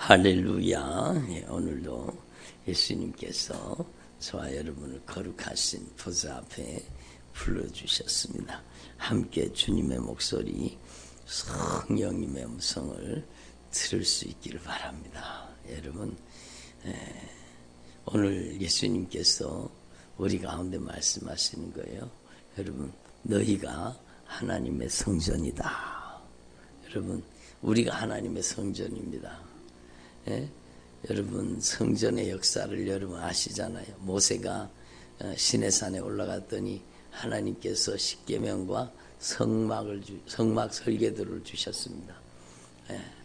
할렐루야. 예, 오늘도 예수님께서 저와 여러분을 거룩하신 보좌 앞에 불러주셨습니다. 함께 주님의 목소리, 성령님의 음성을 들을 수 있기를 바랍니다. 여러분, 오늘 예수님께서 우리 가운데 말씀하시는 거예요. 여러분, 너희가 하나님의 성전이다. 여러분, 우리가 하나님의 성전입니다. 예? 여러분, 성전의 역사를 여러분 아시잖아요. 모세가 시내산에 올라갔더니 하나님께서 십계명과 성막 설계도를 주셨습니다.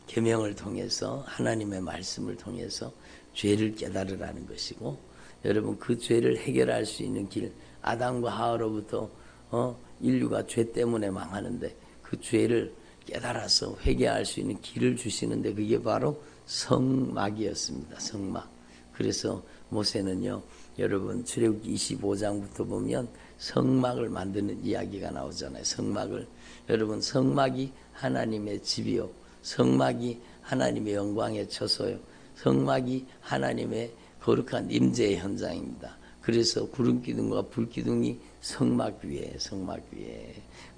계명을 통해서, 하나님의 말씀을 통해서 죄를 깨달으라는 것이고, 여러분, 그 죄를 해결할 수 있는 길, 아담과 하와로부터 인류가 죄 때문에 망하는데 그 죄를 깨달아서 회개할 수 있는 길을 주시는데, 그게 바로 성막이었습니다. 성막. 그래서 모세는요, 여러분 출애굽기 25장부터 보면 성막을 만드는 이야기가 나오잖아요. 성막을. 여러분, 성막이 하나님의 집이요, 성막이 하나님의 영광의 처소요, 성막이 하나님의 거룩한 임재의 현장입니다. 그래서 구름기둥과 불기둥이 성막 위에.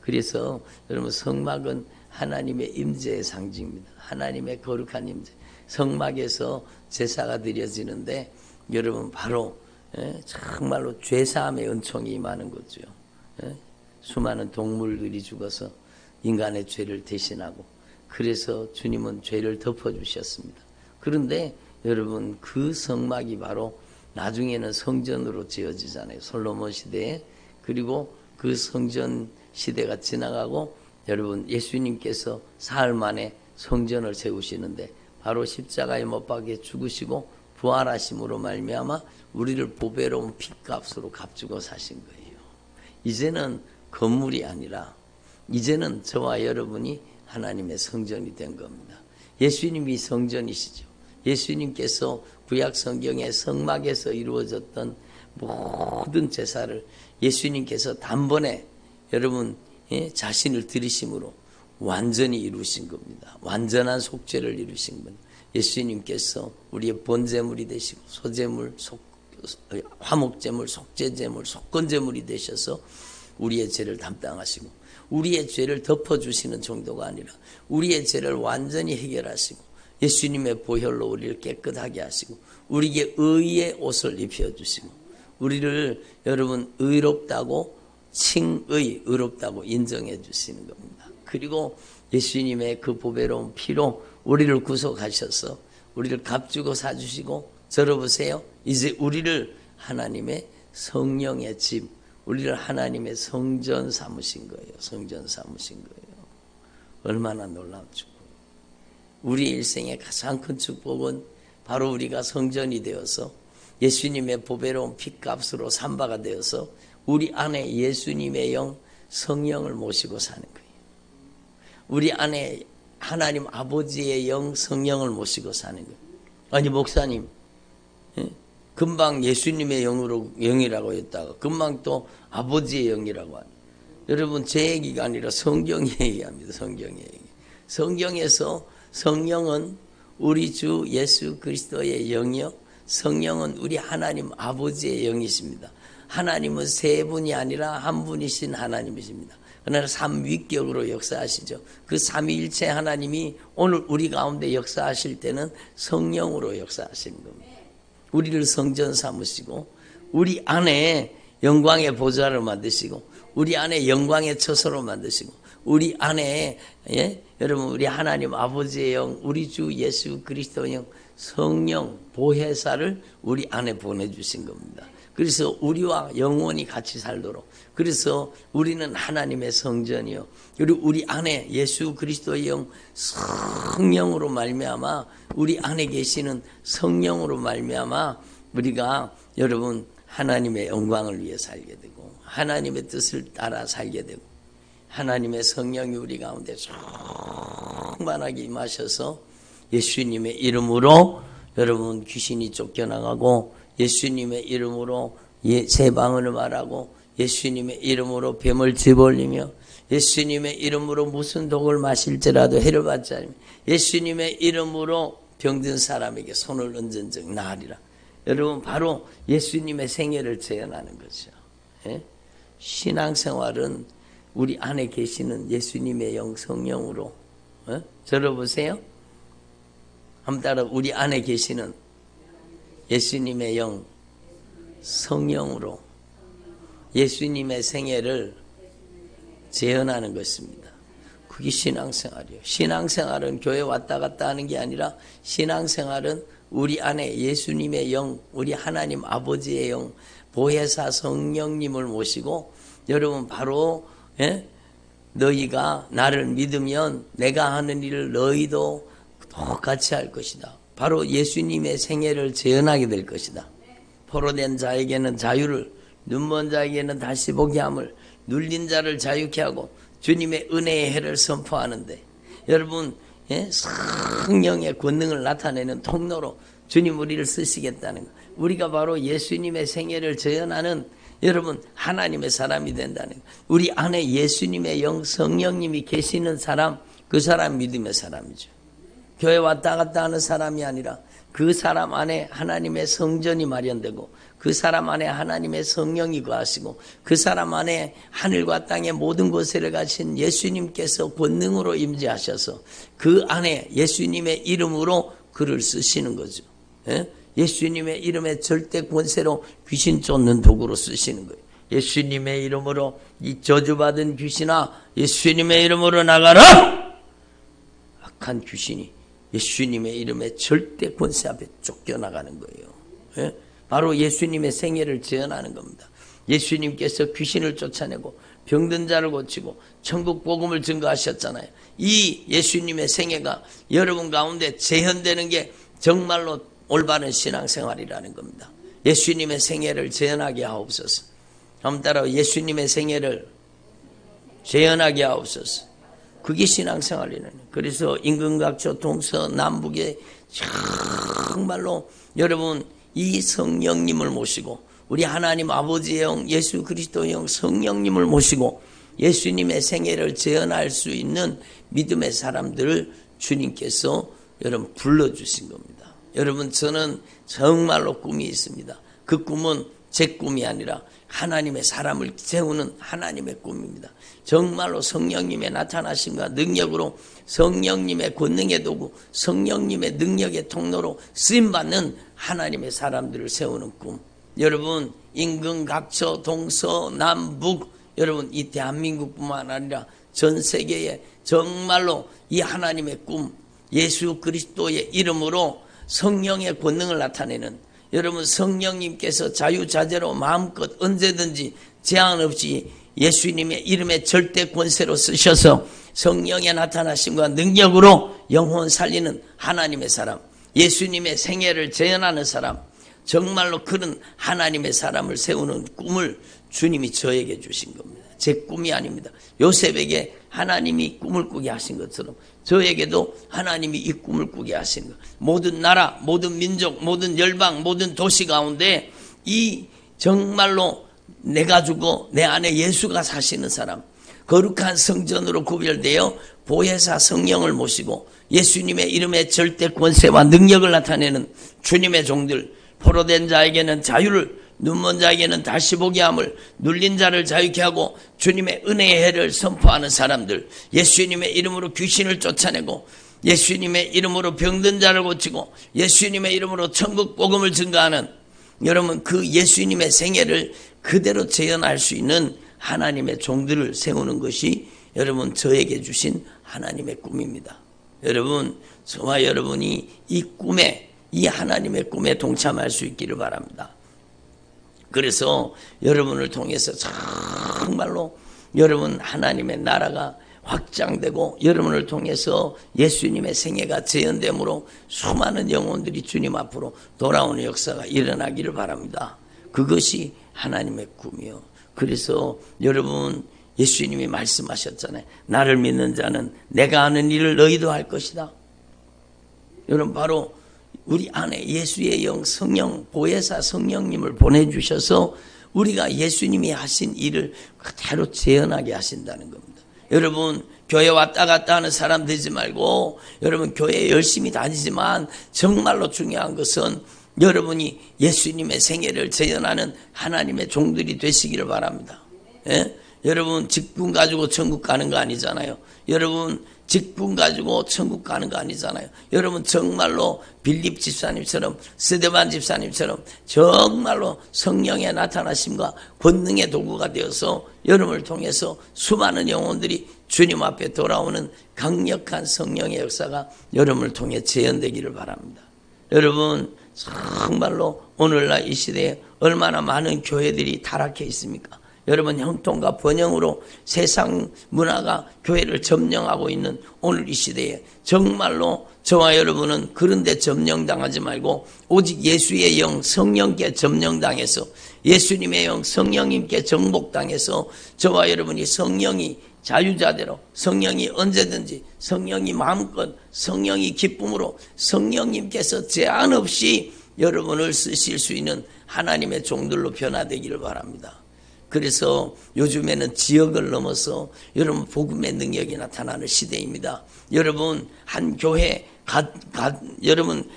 그래서 여러분, 성막은 하나님의 임재의 상징입니다. 하나님의 거룩한 임재. 성막에서 제사가 드려지는데, 여러분, 바로 정말로 죄사함의 은총이 임하는 거죠. 수많은 동물들이 죽어서 인간의 죄를 대신하고, 그래서 주님은 죄를 덮어주셨습니다. 그런데 여러분, 그 성막이 바로 나중에는 성전으로 지어지잖아요. 솔로몬 시대에. 그리고 그 성전 시대가 지나가고, 여러분, 예수님께서 사흘 만에 성전을 세우시는데, 바로 십자가에 못 박혀 죽으시고 부활하심으로 말미암아 우리를 보배로운 핏값으로 값주고 사신 거예요. 이제는 건물이 아니라 이제는 저와 여러분이 하나님의 성전이 된 겁니다. 예수님이 성전이시죠. 예수님께서 구약 성경의 성막에서 이루어졌던 모든 제사를 예수님께서 단번에 여러분 자신을 들이심으로 완전히 이루신 겁니다. 완전한 속죄를 이루신 겁니다. 예수님께서 우리의 본제물이 되시고 소제물, 화목제물, 속죄제물, 속건제물이 되셔서 우리의 죄를 담당하시고, 우리의 죄를 덮어주시는 정도가 아니라 우리의 죄를 완전히 해결하시고, 예수님의 보혈로 우리를 깨끗하게 하시고, 우리에게 의의 옷을 입혀주시고, 우리를 여러분 의롭다고 의롭다고 인정해 주시는 겁니다. 그리고 예수님의 그 보배로운 피로 우리를 구속하셔서 우리를 값주고 사주시고, 들어보세요. 이제 우리를 하나님의 성령의 집, 우리를 하나님의 성전 삼으신 거예요. 성전 삼으신 거예요. 얼마나 놀라운 축복. 우리 일생의 가장 큰 축복은 바로 우리가 성전이 되어서 예수님의 보배로운 피값으로 삼바가 되어서 우리 안에 예수님의 영, 성령을 모시고 사는 거예요. 우리 안에 하나님 아버지의 영, 성령을 모시고 사는 거예요. 아니, 목사님, 금방 예수님의 영이라고 했다가 금방 또 아버지의 영이라고 하는. 여러분, 제 얘기가 아니라 성경의 얘기합니다. 성경의 얘기. 성경에서 성령은 우리 주 예수 그리스도의 영이요, 성령은 우리 하나님 아버지의 영이십니다. 하나님은 세 분이 아니라 한 분이신 하나님이십니다. 그러나 삼위격으로 역사하시죠. 그 삼위일체 하나님이 오늘 우리 가운데 역사하실 때는 성령으로 역사하시는 겁니다. 우리를 성전 삼으시고, 우리 안에 영광의 보좌를 만드시고, 우리 안에 영광의 처소로 만드시고, 우리 안에 여러분, 우리 하나님 아버지의 영, 우리 주 예수 그리스도의 영, 성령 보혜사를 우리 안에 보내주신 겁니다. 그래서 우리와 영원히 같이 살도록, 그래서 우리는 하나님의 성전이요, 그리고 우리 안에 예수 그리스도의 영, 성령으로 말미암아, 우리 안에 계시는 성령으로 말미암아 우리가 여러분 하나님의 영광을 위해 살게 되고, 하나님의 뜻을 따라 살게 되고, 하나님의 성령이 우리 가운데 충만하게 임하셔서 예수님의 이름으로 여러분 귀신이 쫓겨나가고, 예수님의 이름으로 새 방언을 말하고, 예수님의 이름으로 뱀을 집어올리며, 예수님의 이름으로 무슨 독을 마실지라도 해를 받지 않으며, 예수님의 이름으로 병든 사람에게 손을 얹은 적 나으리라. 여러분 바로 예수님의 생애를 재현하는 거죠. 예? 신앙생활은 우리 안에 계시는 예수님의 영 성령으로 들어보세요. 한번 따라 우리 안에 계시는 예수님의 영 성령으로 예수님의 생애를 재현하는 것입니다. 그게 신앙생활이에요. 신앙생활은 교회 왔다 갔다 하는 게 아니라 신앙생활은 우리 안에 예수님의 영, 우리 하나님 아버지의 영, 보혜사 성령님을 모시고 여러분 바로 너희가 나를 믿으면 내가 하는 일을 너희도 똑같이 할 것이다. 바로 예수님의 생애를 재현하게 될 것이다. 포로된 자에게는 자유를, 눈먼 자에게는 다시 보게 함을, 눌린 자를 자유케 하고 주님의 은혜의 해를 선포하는데 여러분 성령의 권능을 나타내는 통로로 주님 우리를 쓰시겠다는 것. 우리가 바로 예수님의 생애를 재현하는 여러분 하나님의 사람이 된다는 것. 우리 안에 예수님의 영 성령님이 계시는 사람, 그 사람 믿음의 사람이죠. 교회 왔다 갔다 하는 사람이 아니라 그 사람 안에 하나님의 성전이 마련되고 그 사람 안에 하나님의 성령이 거하시고 그 사람 안에 하늘과 땅의 모든 곳에 가신 예수님께서 권능으로 임재하셔서 그 안에 예수님의 이름으로 글을 쓰시는 거죠. 예수님의 이름의 절대 권세로 귀신 쫓는 도구로 쓰시는 거예요. 예수님의 이름으로 이 저주받은 귀신아 예수님의 이름으로 나가라! 악한 귀신이 예수님의 이름에 절대 권세 앞에 쫓겨나가는 거예요. 바로 예수님의 생애를 재현하는 겁니다. 예수님께서 귀신을 쫓아내고 병든 자를 고치고 천국 복음을 증거하셨잖아요. 이 예수님의 생애가 여러분 가운데 재현되는 게 정말로 올바른 신앙생활이라는 겁니다. 예수님의 생애를 재현하게 하옵소서. 한번 따라 예수님의 생애를 재현하게 하옵소서. 그게 신앙생활이라는 거예요. 그래서 임금각조 동서남북에 정말로 여러분 이 성령님을 모시고 우리 하나님 아버지의 영 예수 그리스도의 영 성령님을 모시고 예수님의 생애를 재현할 수 있는 믿음의 사람들을 주님께서 여러분 불러주신 겁니다. 여러분 저는 정말로 꿈이 있습니다. 그 꿈은 제 꿈이 아니라 하나님의 사람을 세우는 하나님의 꿈입니다. 정말로 성령님의 나타나심과 능력으로 성령님의 권능의 도구, 성령님의 능력의 통로로 쓰임받는 하나님의 사람들을 세우는 꿈. 여러분 임금 각처 동서남북 여러분 이 대한민국뿐만 아니라 전 세계에 정말로 이 하나님의 꿈 예수 그리스도의 이름으로 성령의 권능을 나타내는 여러분 성령님께서 자유자재로 마음껏 언제든지 제한 없이 예수님의 이름의 절대 권세로 쓰셔서 성령의 나타나심과 능력으로 영혼 살리는 하나님의 사람, 예수님의 생애를 재현하는 사람, 정말로 그런 하나님의 사람을 세우는 꿈을 주님이 저에게 주신 겁니다. 제 꿈이 아닙니다. 요셉에게 하나님이 꿈을 꾸게 하신 것처럼 저에게도 하나님이 이 꿈을 꾸게 하신 것. 모든 나라, 모든 민족, 모든 열방, 모든 도시 가운데 이 정말로 내가 주고 내 안에 예수가 사시는 사람, 거룩한 성전으로 구별되어 보혜사 성령을 모시고 예수님의 이름의 절대 권세와 능력을 나타내는 주님의 종들, 포로된 자에게는 자유를, 눈먼 자에게는 다시 보게 함을, 눌린 자를 자유케 하고 주님의 은혜의 해를 선포하는 사람들, 예수님의 이름으로 귀신을 쫓아내고 예수님의 이름으로 병든 자를 고치고 예수님의 이름으로 천국 복음을 증거하는 여러분 그 예수님의 생애를 그대로 재현할 수 있는 하나님의 종들을 세우는 것이 여러분 저에게 주신 하나님의 꿈입니다. 여러분 저와 여러분이 이 꿈에 이 하나님의 꿈에 동참할 수 있기를 바랍니다. 그래서 여러분을 통해서 정말로 여러분 하나님의 나라가 확장되고 여러분을 통해서 예수님의 생애가 재현됨으로 수많은 영혼들이 주님 앞으로 돌아오는 역사가 일어나기를 바랍니다. 그것이 하나님의 꿈이요. 그래서 여러분 예수님이 말씀하셨잖아요. 나를 믿는 자는 내가 하는 일을 너희도 할 것이다. 여러분 바로 우리 안에 예수의 영 성령 보혜사 성령님을 보내주셔서 우리가 예수님이 하신 일을 그대로 재현하게 하신다는 겁니다. 여러분 교회 왔다 갔다 하는 사람 되지 말고 여러분 교회 열심히 다니지만 정말로 중요한 것은 여러분이 예수님의 생애를 재현하는 하나님의 종들이 되시기를 바랍니다. 예? 여러분 직분 가지고 천국 가는 거 아니잖아요. 여러분 직분 가지고 천국 가는 거 아니잖아요. 여러분 정말로 빌립 집사님처럼 스데반 집사님처럼 정말로 성령의 나타나심과 권능의 도구가 되어서 여러분을 통해서 수많은 영혼들이 주님 앞에 돌아오는 강력한 성령의 역사가 여러분을 통해 재현되기를 바랍니다. 여러분 정말로 오늘날 이 시대에 얼마나 많은 교회들이 타락해 있습니까? 여러분 형통과 번영으로 세상 문화가 교회를 점령하고 있는 오늘 이 시대에 정말로 저와 여러분은 그런 데 점령당하지 말고 오직 예수의 영 성령께 점령당해서 예수님의 영 성령님께 정복당해서 저와 여러분이 성령이 자유자대로 성령이 언제든지 성령이 마음껏 성령이 기쁨으로 성령님께서 제한 없이 여러분을 쓰실 수 있는 하나님의 종들로 변화되기를 바랍니다. 그래서 요즘에는 지역을 넘어서 여러분 복음의 능력이 나타나는 시대입니다. 여러분 한 교회 여러분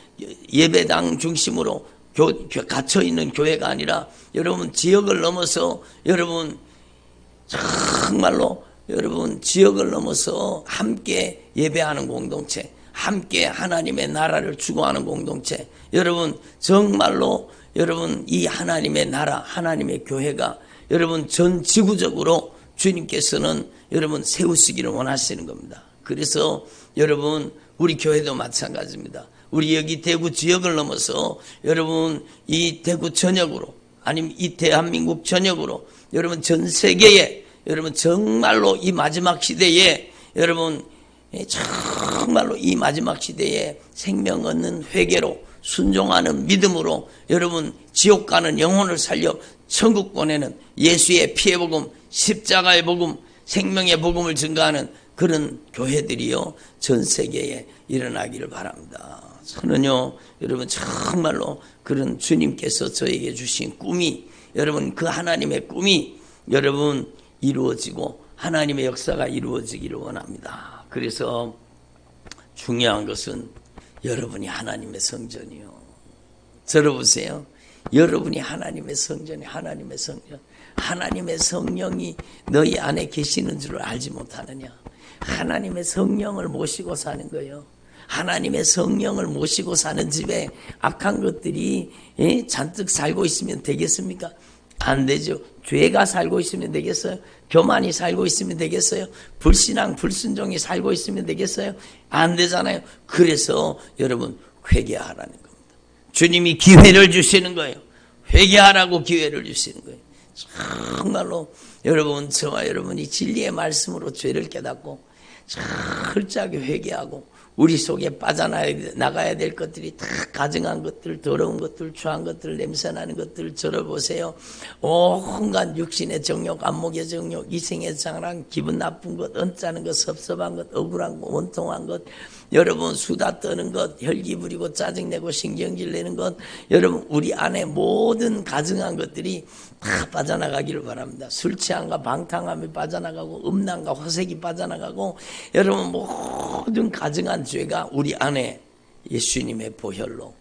예배당 중심으로 갇혀있는 교회가 아니라 여러분 지역을 넘어서 여러분 정말로 여러분 지역을 넘어서 함께 예배하는 공동체, 함께 하나님의 나라를 추구하는 공동체, 여러분 정말로 여러분 이 하나님의 나라, 하나님의 교회가 여러분 전 지구적으로 주님께서는 여러분 세우시기를 원하시는 겁니다. 그래서 여러분 우리 교회도 마찬가지입니다. 우리 여기 대구 지역을 넘어서 여러분 이 대구 전역으로 아니면 이 대한민국 전역으로 여러분 전 세계에 여러분 정말로 이 마지막 시대에 여러분 정말로 이 마지막 시대에 생명 얻는 회개로 순종하는 믿음으로 여러분 지옥 가는 영혼을 살려 천국 보내는 예수의 피의 복음, 십자가의 복음, 생명의 복음을 증거하는 그런 교회들이요 전 세계에 일어나기를 바랍니다. 저는요 여러분 정말로 그런 주님께서 저에게 주신 꿈이 여러분 그 하나님의 꿈이 여러분 이루어지고 하나님의 역사가 이루어지기를 원합니다. 그래서 중요한 것은 여러분이 하나님의 성전이요. 들어보세요. 여러분이 하나님의 성전이 하나님의 성전. 하나님의 성령이 너희 안에 계시는 줄 알지 못하느냐. 하나님의 성령을 모시고 사는 거예요. 하나님의 성령을 모시고 사는 집에 악한 것들이 잔뜩 살고 있으면 되겠습니까? 안 되죠. 죄가 살고 있으면 되겠어요? 교만이 살고 있으면 되겠어요? 불신앙, 불순종이 살고 있으면 되겠어요? 안 되잖아요. 그래서 여러분 회개하라는 겁니다. 주님이 기회를 주시는 거예요. 회개하라고 기회를 주시는 거예요. 정말로 여러분 저와 여러분이 진리의 말씀으로 죄를 깨닫고 철저하게 회개하고 우리 속에 빠져나가야 될 것들이 다 가증한 것들, 더러운 것들, 추한 것들, 냄새나는 것들 들어보세요. 온갖 육신의 정욕, 안목의 정욕, 이생의 장랑, 기분 나쁜 것, 언짢은 것, 섭섭한 것, 억울한 것, 원통한 것, 여러분 수다 떠는 것, 혈기 부리고 짜증내고 신경질 내는 것, 여러분 우리 안에 모든 가증한 것들이 다 빠져나가기를 바랍니다. 술 취함과 방탕함이 빠져나가고 음란과 화색이 빠져나가고 여러분 모든 가증한 죄가 우리 안에 예수님의 보혈로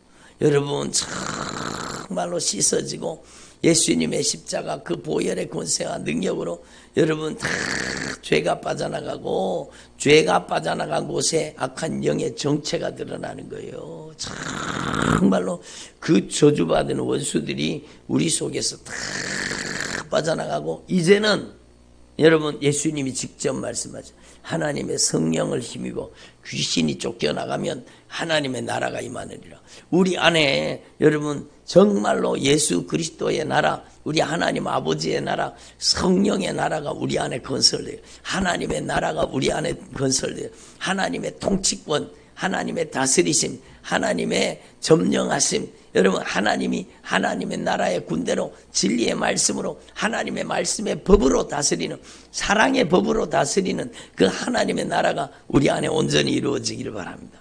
여러분 정말로 씻어지고 예수님의 십자가 그 보혈의 권세와 능력으로 여러분 다 죄가 빠져나가고 죄가 빠져나간 곳에 악한 영의 정체가 드러나는 거예요. 정말로 그 저주받은 원수들이 우리 속에서 다 빠져나가고 이제는 여러분 예수님이 직접 말씀하죠. 하나님의 성령을 힘입어 귀신이 쫓겨나가면 하나님의 나라가 임하느니라. 우리 안에 여러분 정말로 예수 그리스도의 나라, 우리 하나님 아버지의 나라, 성령의 나라가 우리 안에 건설돼요. 하나님의 나라가 우리 안에 건설돼요. 하나님의 통치권, 하나님의 다스리심, 하나님의 점령하심, 여러분 하나님이 하나님의 나라의 군대로 진리의 말씀으로 하나님의 말씀의 법으로 다스리는 사랑의 법으로 다스리는 그 하나님의 나라가 우리 안에 온전히 이루어지기를 바랍니다.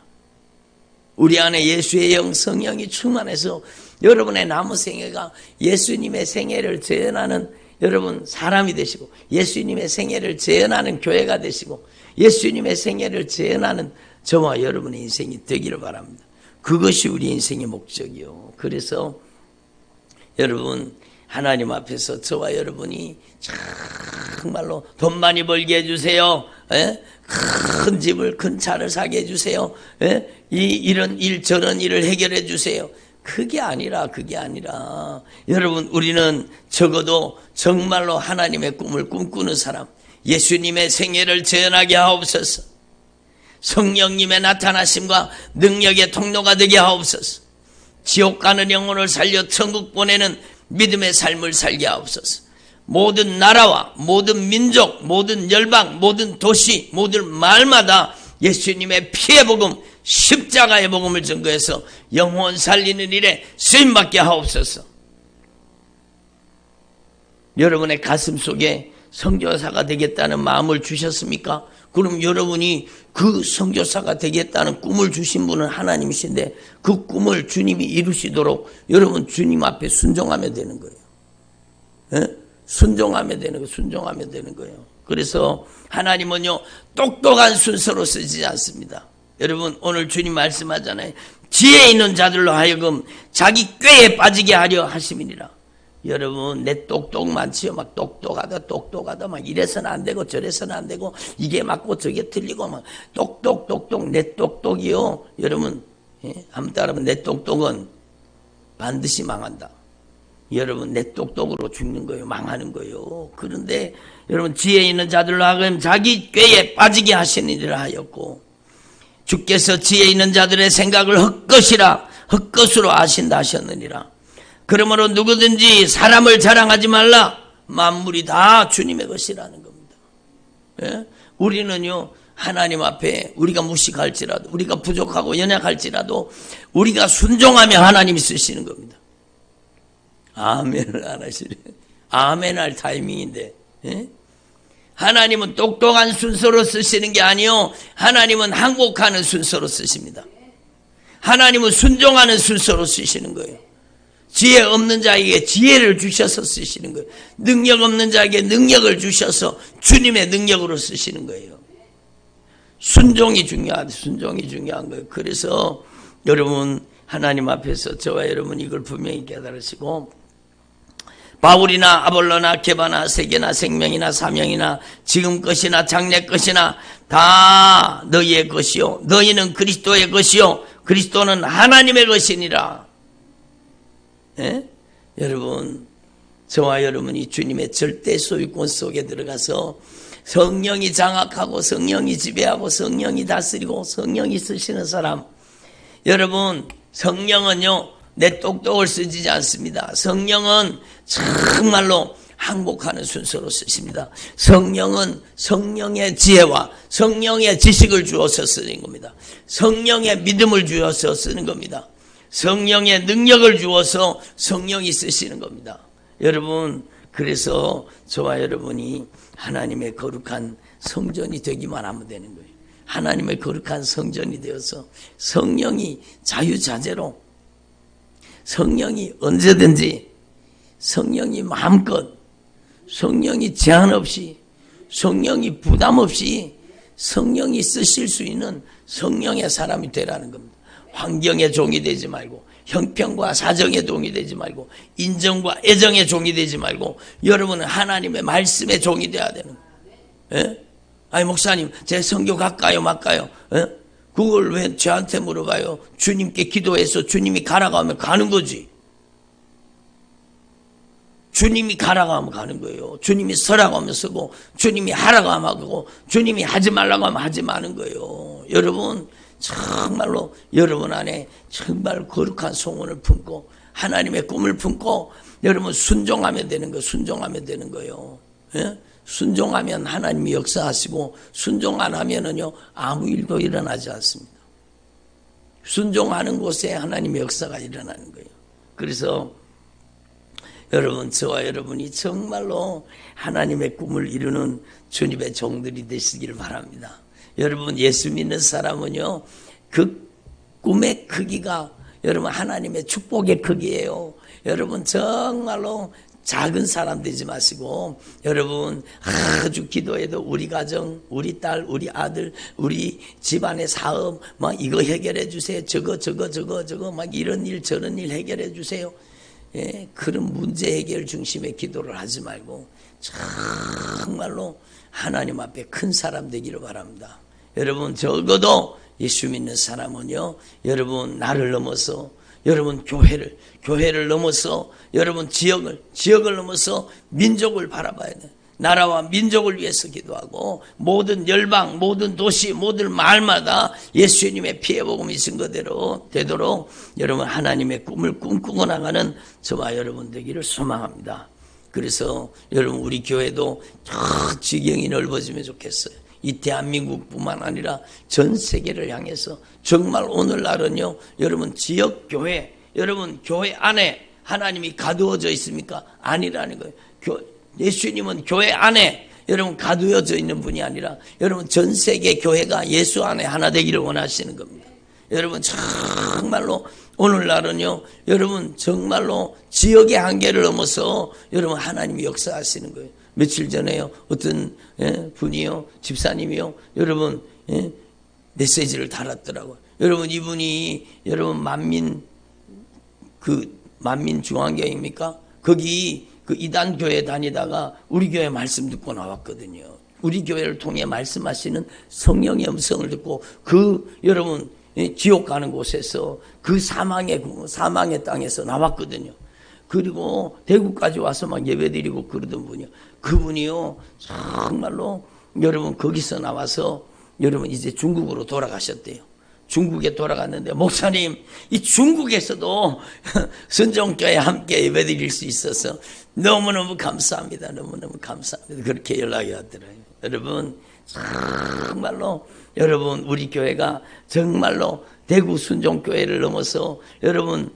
우리 안에 예수의 영 성령이 충만해서 여러분의 남은 생애가 예수님의 생애를 재현하는 여러분 사람이 되시고 예수님의 생애를 재현하는 교회가 되시고 예수님의 생애를 재현하는 저와 여러분의 인생이 되기를 바랍니다. 그것이 우리 인생의 목적이요. 그래서 여러분, 하나님 앞에서 저와 여러분이 정말로 돈 많이 벌게 해주세요. 큰 집을, 큰 차를 사게 해주세요. 이런 일 저런 일을 해결해 주세요. 그게 아니라 여러분, 우리는 적어도 정말로 하나님의 꿈을 꿈꾸는 사람, 예수님의 생애를 재현하게 하옵소서. 성령님의 나타나심과 능력의 통로가 되게 하옵소서. 지옥 가는 영혼을 살려 천국 보내는 믿음의 삶을 살게 하옵소서. 모든 나라와 모든 민족, 모든 열방, 모든 도시, 모든 마을마다 예수님의 피의 복음, 십자가의 복음을 증거해서 영혼 살리는 일에 쓰임받게 하옵소서. 여러분의 가슴 속에 선교사가 되겠다는 마음을 주셨습니까? 그럼 여러분이 그 선교사가 되겠다는 꿈을 주신 분은 하나님이신데 그 꿈을 주님이 이루시도록 여러분 주님 앞에 순종하면 되는 거예요. 순종하면 되는 거예요. 그래서 하나님은요, 똑똑한 순서로 쓰지 않습니다. 여러분, 오늘 주님 말씀하잖아요. 지혜 있는 자들로 하여금 자기 꾀에 빠지게 하려 하심이니라. 여러분, 내 똑똑 많지요. 막 똑똑하다 막 이래서는 안 되고 저래서는 안 되고 이게 맞고 저게 틀리고 막 똑똑 내 똑똑이요. 여러분, 한번 따라하면 내 똑똑은 반드시 망한다. 여러분, 내 똑똑으로 죽는 거예요. 망하는 거예요. 그런데 여러분, 지혜 있는 자들로 하여금 자기 꾀에 빠지게 하시니라 하였고, 주께서 지혜 있는 자들의 생각을 헛것으로 아신다 하셨느니라. 그러므로 누구든지 사람을 자랑하지 말라. 만물이 다 주님의 것이라는 겁니다. 우리는요, 하나님 앞에 우리가 무식할지라도, 우리가 부족하고 연약할지라도 우리가 순종하며 하나님이 쓰시는 겁니다. 아멘을 안 하시네. 아멘 할 타이밍인데. 하나님은 똑똑한 순서로 쓰시는 게 아니요, 하나님은 항복하는 순서로 쓰십니다. 하나님은 순종하는 순서로 쓰시는 거예요. 지혜 없는 자에게 지혜를 주셔서 쓰시는 거예요. 능력 없는 자에게 능력을 주셔서 주님의 능력으로 쓰시는 거예요. 순종이 중요한 거예요. 그래서 여러분, 하나님 앞에서 저와 여러분 이걸 분명히 깨달으시고, 바울이나 아볼로나 게바나 세계나 생명이나 사명이나 지금 것이나 장래 것이나 다 너희의 것이요, 너희는 그리스도의 것이요, 그리스도는 하나님의 것이니라. 여러분, 저와 여러분이 주님의 절대 소유권 속에 들어가서 성령이 장악하고 성령이 지배하고 성령이 다스리고 성령이 쓰시는 사람, 여러분, 성령은요, 내 똑똑을 쓰지 않습니다. 성령은 정말로 항복하는 순서로 쓰십니다. 성령은 성령의 지혜와 성령의 지식을 주어서 쓰는 겁니다. 성령의 믿음을 주어서 쓰는 겁니다. 성령의 능력을 주어서 성령이 쓰시는 겁니다. 여러분, 그래서 저와 여러분이 하나님의 거룩한 성전이 되기만 하면 되는 거예요. 하나님의 거룩한 성전이 되어서 성령이 자유자재로, 성령이 언제든지, 성령이 마음껏, 성령이 제한 없이, 성령이 부담 없이 성령이 쓰실 수 있는 성령의 사람이 되라는 겁니다. 환경의 종이 되지 말고, 형편과 사정의 종이 되지 말고, 인정과 애정의 종이 되지 말고, 여러분은 하나님의 말씀의 종이 되어야 되는 거예요. 아니, 목사님, 제 선교 갈까요 말까요? 그걸 왜 저한테 물어봐요? 주님께 기도해서 주님이 가라고 하면 가는 거지. 주님이 가라고 하면 가는 거예요. 주님이 서라고 하면 서고, 주님이 하라고 하면 하고, 주님이 하지 말라고 하면 하지 마는 거예요. 여러분, 정말로 여러분 안에 정말 거룩한 소원을 품고 하나님의 꿈을 품고 여러분 순종하면 되는 거예요. 순종하면 되는 거예요. 순종하면 하나님이 역사하시고, 순종 안 하면은요, 아무 일도 일어나지 않습니다. 순종하는 곳에 하나님의 역사가 일어나는 거예요. 그래서 여러분, 저와 여러분이 정말로 하나님의 꿈을 이루는 주님의 종들이 되시기를 바랍니다. 여러분, 예수 믿는 사람은요, 그 꿈의 크기가 여러분 하나님의 축복의 크기예요. 여러분, 정말로 작은 사람 되지 마시고 여러분 아주 기도해도 우리 가정, 우리 딸, 우리 아들, 우리 집안의 사업 막 이거 해결해 주세요. 저거 막 이런 일 저런 일 해결해 주세요. 예, 그런 문제 해결 중심의 기도를 하지 말고 정말로 하나님 앞에 큰 사람 되기를 바랍니다. 여러분 적어도 예수 믿는 사람은요, 여러분 나를 넘어서 여러분 교회를 넘어서 여러분 지역을 넘어서 민족을 바라봐야 돼요. 나라와 민족을 위해서 기도하고 모든 열방, 모든 도시, 모든 마을마다 예수님의 피해 복음이 있은 거대로 되도록 여러분 하나님의 꿈을 꿈꾸고 나가는 저와 여러분 되기를 소망합니다. 그래서 여러분 우리 교회도 저 지경이 넓어지면 좋겠어요. 이 대한민국뿐만 아니라 전 세계를 향해서 정말 오늘날은요, 여러분 지역 교회, 여러분 교회 안에 하나님이 가두어져 있습니까? 아니라는 거예요. 예수님은 교회 안에 여러분 가두어져 있는 분이 아니라 여러분 전 세계 교회가 예수 안에 하나 되기를 원하시는 겁니다. 여러분 정말로 오늘날은요, 여러분 정말로 지역의 한계를 넘어서 여러분 하나님이 역사하시는 거예요. 며칠 전에요, 어떤 분이요, 집사님이요, 여러분 메시지를 달았더라고요. 여러분 이분이 여러분 만민 중앙교회입니까? 거기 그 이단 교회 다니다가 우리 교회 말씀 듣고 나왔거든요. 우리 교회를 통해 말씀하시는 성령의 음성을 듣고 여러분 지옥 가는 곳에서 그 사망의 땅에서 나왔거든요. 그리고 대구까지 와서 막 예배드리고 그러던 분이요. 그분이요, 정말로 여러분 거기서 나와서 여러분 이제 중국으로 돌아가셨대요. 중국에 돌아갔는데, 목사님, 이 중국에서도 선정교회 함께 예배드릴 수 있어서 너무너무 감사합니다. 너무너무 감사합니다. 그렇게 연락이 왔더라고요. 여러분, 정말로 여러분 우리 교회가 정말로 대구 순종교회를 넘어서 여러분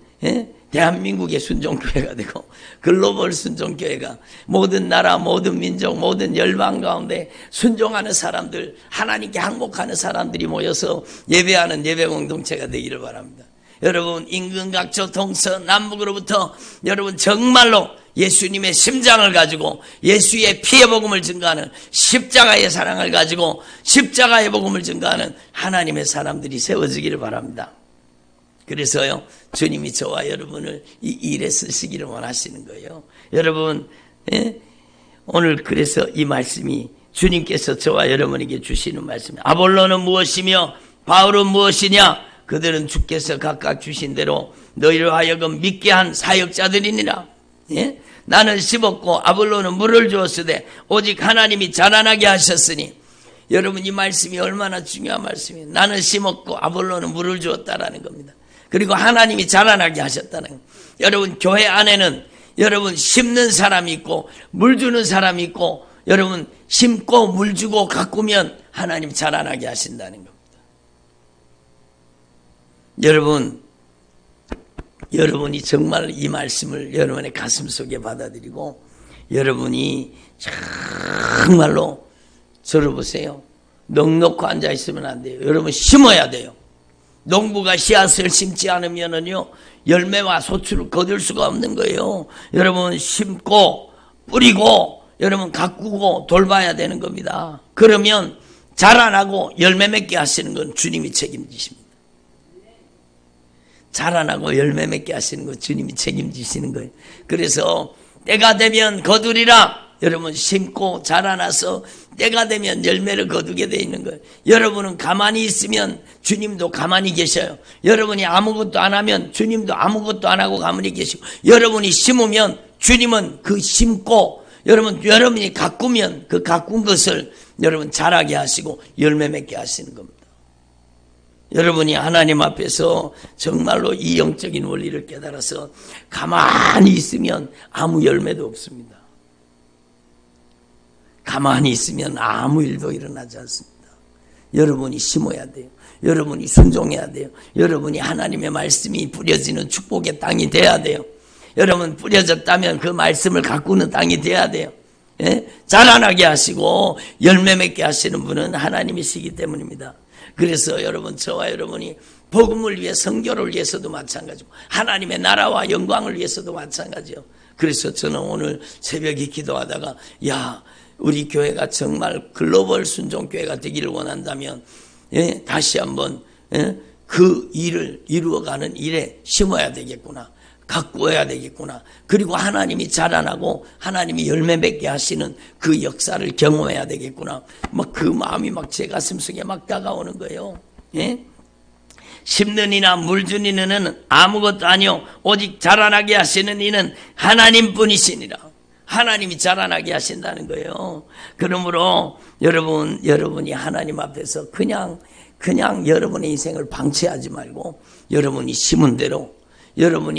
대한민국의 순종교회가 되고 글로벌 순종교회가 모든 나라, 모든 민족, 모든 열방 가운데 순종하는 사람들, 하나님께 항복하는 사람들이 모여서 예배하는 예배 공동체가 되기를 바랍니다. 여러분 인근각초 동서 남북으로부터 여러분 정말로 예수님의 심장을 가지고 예수의 피의 복음을 증거하는 십자가의 사랑을 가지고 십자가의 복음을 증거하는 하나님의 사람들이 세워지기를 바랍니다. 그래서요, 주님이 저와 여러분을 이 일에 쓰시기를 원하시는 거예요. 여러분, 오늘 그래서 이 말씀이 주님께서 저와 여러분에게 주시는 말씀이, 아볼로는 무엇이며 바울은 무엇이냐? 그들은 주께서 각각 주신 대로 너희를 하여금 믿게 한 사역자들이니라. 나는 심었고 아볼로는 물을 주었으되 오직 하나님이 자라나게 하셨으니. 여러분 이 말씀이 얼마나 중요한 말씀이에요. 나는 심었고 아볼로는 물을 주었다라는 겁니다. 그리고 하나님이 자라나게 하셨다는 거예요. 여러분 교회 안에는 여러분 심는 사람이 있고 물 주는 사람이 있고 여러분 심고 물 주고 가꾸면 하나님 자라나게 하신다는 겁니다. 여러분이 정말 이 말씀을 여러분의 가슴 속에 받아들이고 여러분이 정말로 저를 보세요. 넉넉히 앉아있으면 안 돼요. 여러분 심어야 돼요. 농부가 씨앗을 심지 않으면은요, 열매와 소출을 거둘 수가 없는 거예요. 여러분 심고 뿌리고 여러분 가꾸고 돌봐야 되는 겁니다. 그러면 자라나고 열매 맺게 하시는 건 주님이 책임지십니다. 자라나고 열매 맺게 하시는 건 주님이 책임지시는 거예요. 그래서 때가 되면 거두리라. 여러분 심고 자라나서 때가 되면 열매를 거두게 돼 있는 거예요. 여러분은 가만히 있으면 주님도 가만히 계셔요. 여러분이 아무것도 안 하면 주님도 아무것도 안 하고 가만히 계시고, 여러분이 심으면 주님은 그 심고 여러분이 가꾸면 그 가꾼 것을 여러분 자라게 하시고 열매 맺게 하시는 겁니다. 여러분이 하나님 앞에서 정말로 이 영적인 원리를 깨달아서 가만히 있으면 아무 열매도 없습니다. 가만히 있으면 아무 일도 일어나지 않습니다. 여러분이 심어야 돼요. 여러분이 순종해야 돼요. 여러분이 하나님의 말씀이 뿌려지는 축복의 땅이 돼야 돼요. 여러분 뿌려졌다면 그 말씀을 가꾸는 땅이 돼야 돼요. 자라나게 하시고 열매 맺게 하시는 분은 하나님이시기 때문입니다. 그래서 여러분 저와 여러분이 복음을 위해, 선교를 위해서도 마찬가지고 하나님의 나라와 영광을 위해서도 마찬가지요. 그래서 저는 오늘 새벽에 기도하다가 우리 교회가 정말 글로벌 순종교회가 되기를 원한다면 다시 한번 그 일을 이루어가는 일에 심어야 되겠구나. 가꾸어야 되겠구나. 그리고 하나님이 자라나고 하나님이 열매 맺게 하시는 그 역사를 경험해야 되겠구나. 그 마음이 제 가슴 속에 다가오는 거예요. 심는 이나 물 주는 이는 아무것도 아니요 오직 자라나게 하시는 이는 하나님뿐이시니라. 하나님이 자라나게 하신다는 거예요. 그러므로 여러분이 하나님 앞에서 그냥 여러분의 인생을 방치하지 말고 여러분이 심은 대로 여러분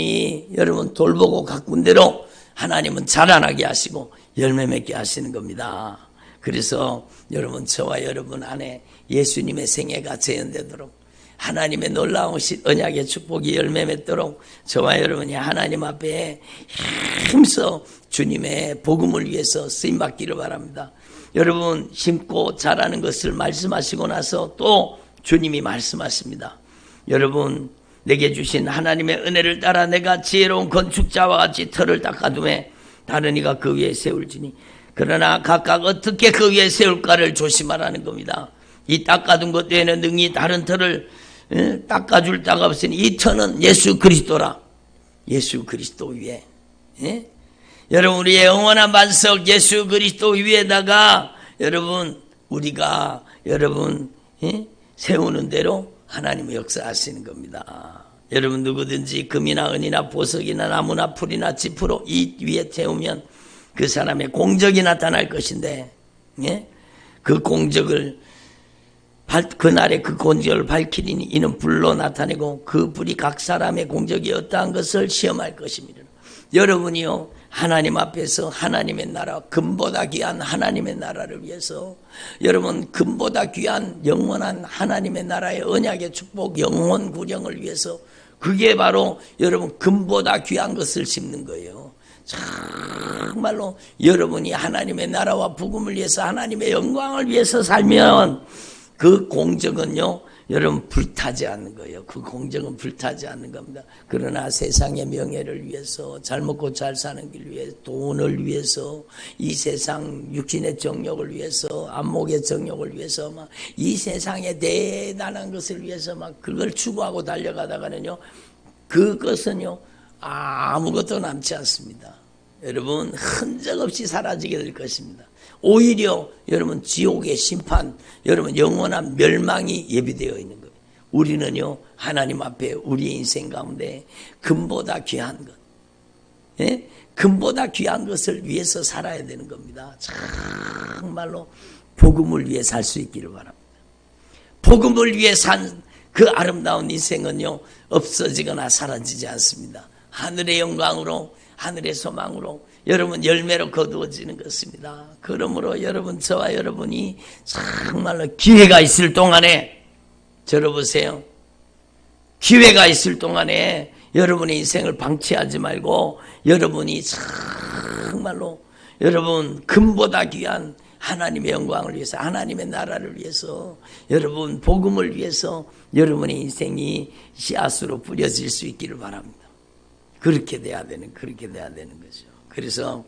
돌보고 가꾼 대로 하나님은 자라나게 하시고 열매 맺게 하시는 겁니다. 그래서 여러분, 저와 여러분 안에 예수님의 생애가 재현되도록 하나님의 놀라우신 언약의 축복이 열매 맺도록 저와 여러분이 하나님 앞에 힘써 주님의 복음을 위해서 쓰임받기를 바랍니다. 여러분, 심고 자라는 것을 말씀하시고 나서 또 주님이 말씀하십니다. 여러분, 내게 주신 하나님의 은혜를 따라 내가 지혜로운 건축자와 같이 터를 닦아두매 다른 이가 그 위에 세울지니 그러나 각각 어떻게 그 위에 세울까를 조심하라는 겁니다. 이 닦아둔 것 외에는 능히 다른 터를 닦아줄 자가 없으니 이 터는 예수 그리스도라. 예수 그리스도 위에 여러분, 우리의 영원한 반석 예수 그리스도 위에다가 우리가 세우는 대로 하나님의 역사하시는 겁니다. 여러분, 누구든지 금이나 은이나 보석이나 나무나 풀이나 지푸로 이 위에 세우면 그 사람의 공적이 나타날 것인데 그 공적을 그날에 그 공적을 밝히리니 이는 불로 나타내고 그 불이 각 사람의 공적이 어떠한 것을 시험할 것입니다. 여러분이요, 하나님 앞에서 하나님의 나라, 금보다 귀한 하나님의 나라를 위해서 여러분, 금보다 귀한 영원한 하나님의 나라의 언약의 축복, 영혼 구령을 위해서 그게 바로 여러분 금보다 귀한 것을 심는 거예요. 정말로 여러분이 하나님의 나라와 복음을 위해서 하나님의 영광을 위해서 살면 그 공적은요, 여러분 불타지 않는 거예요. 그 공적은 불타지 않는 겁니다. 그러나 세상의 명예를 위해서, 잘 먹고 잘 사는 길 위해, 돈을 위해서, 이 세상 육신의 정욕을 위해서, 안목의 정욕을 위해서 이 세상의 대단한 것을 위해서 그걸 추구하고 달려가다가는요, 그것은요 아무것도 남지 않습니다. 여러분, 흔적 없이 사라지게 될 것입니다. 오히려 여러분 지옥의 심판, 여러분 영원한 멸망이 예비되어 있는 거예요. 우리는요 하나님 앞에 우리의 인생 가운데 금보다 귀한 것, 금보다 귀한 것을 위해서 살아야 되는 겁니다. 정말로 복음을 위해 살 수 있기를 바랍니다. 복음을 위해 산 그 아름다운 인생은요 없어지거나 사라지지 않습니다. 하늘의 영광으로, 하늘의 소망으로 여러분 열매로 거두어지는 것입니다. 그러므로 여러분, 저와 여러분이 정말로 기회가 있을 동안에, 들어보세요, 기회가 있을 동안에 여러분의 인생을 방치하지 말고 여러분이 정말로 여러분 금보다 귀한 하나님의 영광을 위해서, 하나님의 나라를 위해서, 여러분 복음을 위해서 여러분의 인생이 씨앗으로 뿌려질 수 있기를 바랍니다. 그렇게 돼야 되는 거죠. 그래서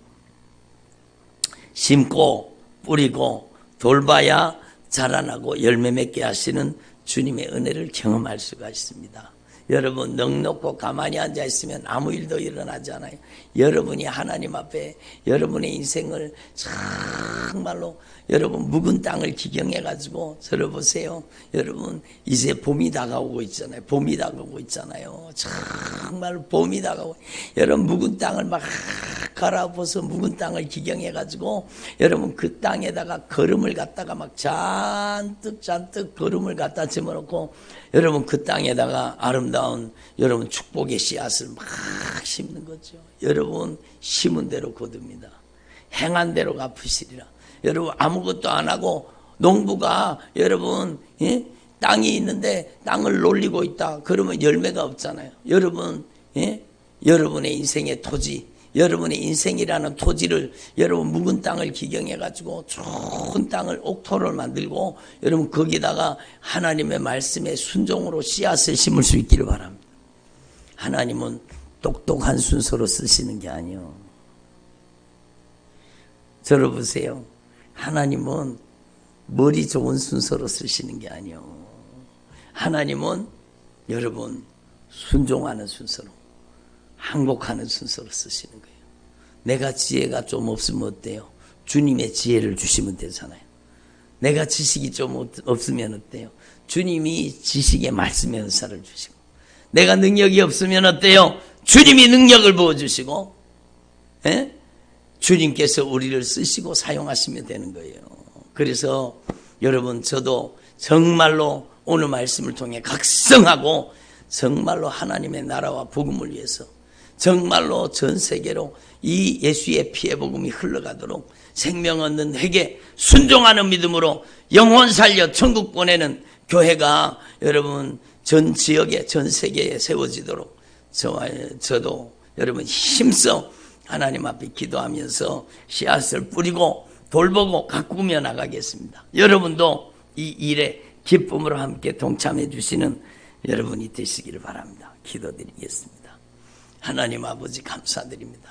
심고 뿌리고 돌봐야 자라나고 열매 맺게 하시는 주님의 은혜를 경험할 수가 있습니다. 여러분, 넉넉고 가만히 앉아 있으면 아무 일도 일어나지 않아요. 여러분이 하나님 앞에 여러분의 인생을 정말로 여러분 묵은 땅을 기경해가지고 들어보세요. 여러분, 이제 봄이 다가오고 있잖아요. 정말 봄이 다가오고, 여러분 묵은 땅을 막 갈아엎어서 묵은 땅을 기경해가지고 여러분 그 땅에다가 거름을 갖다가 막 잔뜩 거름을 갖다 집어넣고 여러분 그 땅에다가 아름다운 여러분 축복의 씨앗을 막 심는 거죠. 여러분 심은 대로 거둡니다. 행한 대로 갚으시리라. 여러분 아무것도 안 하고 농부가 여러분 땅이 있는데 땅을 놀리고 있다. 그러면 열매가 없잖아요. 여러분 여러분의 인생의 토지, 여러분의 인생이라는 토지를 여러분 묵은 땅을 기경해가지고 좋은 땅을 옥토를 만들고 여러분 거기다가 하나님의 말씀에 순종으로 씨앗을 심을 수 있기를 바랍니다. 하나님은 똑똑한 순서로 쓰시는 게 아니요. 들어보세요. 하나님은 머리 좋은 순서로 쓰시는 게 아니요. 하나님은 여러분 순종하는 순서로, 항복하는 순서로 쓰시는 거예요. 내가 지혜가 좀 없으면 어때요? 주님의 지혜를 주시면 되잖아요. 내가 지식이 좀 없으면 어때요? 주님이 지식의 말씀의 은사를 주시고, 내가 능력이 없으면 어때요? 주님이 능력을 부어주시고, 주님께서 우리를 쓰시고 사용하시면 되는 거예요. 그래서 여러분, 저도 정말로 오늘 말씀을 통해 각성하고 정말로 하나님의 나라와 복음을 위해서 정말로 전 세계로 이 예수의 피의 복음이 흘러가도록 생명 얻는 회개, 순종하는 믿음으로 영혼 살려 천국 보내는 교회가 여러분 전 지역에, 전 세계에 세워지도록 저도 여러분 힘써 하나님 앞에 기도하면서 씨앗을 뿌리고 돌보고 가꾸며 나가겠습니다. 여러분도 이 일에 기쁨으로 함께 동참해 주시는 여러분이 되시기를 바랍니다. 기도드리겠습니다. 하나님 아버지 감사드립니다.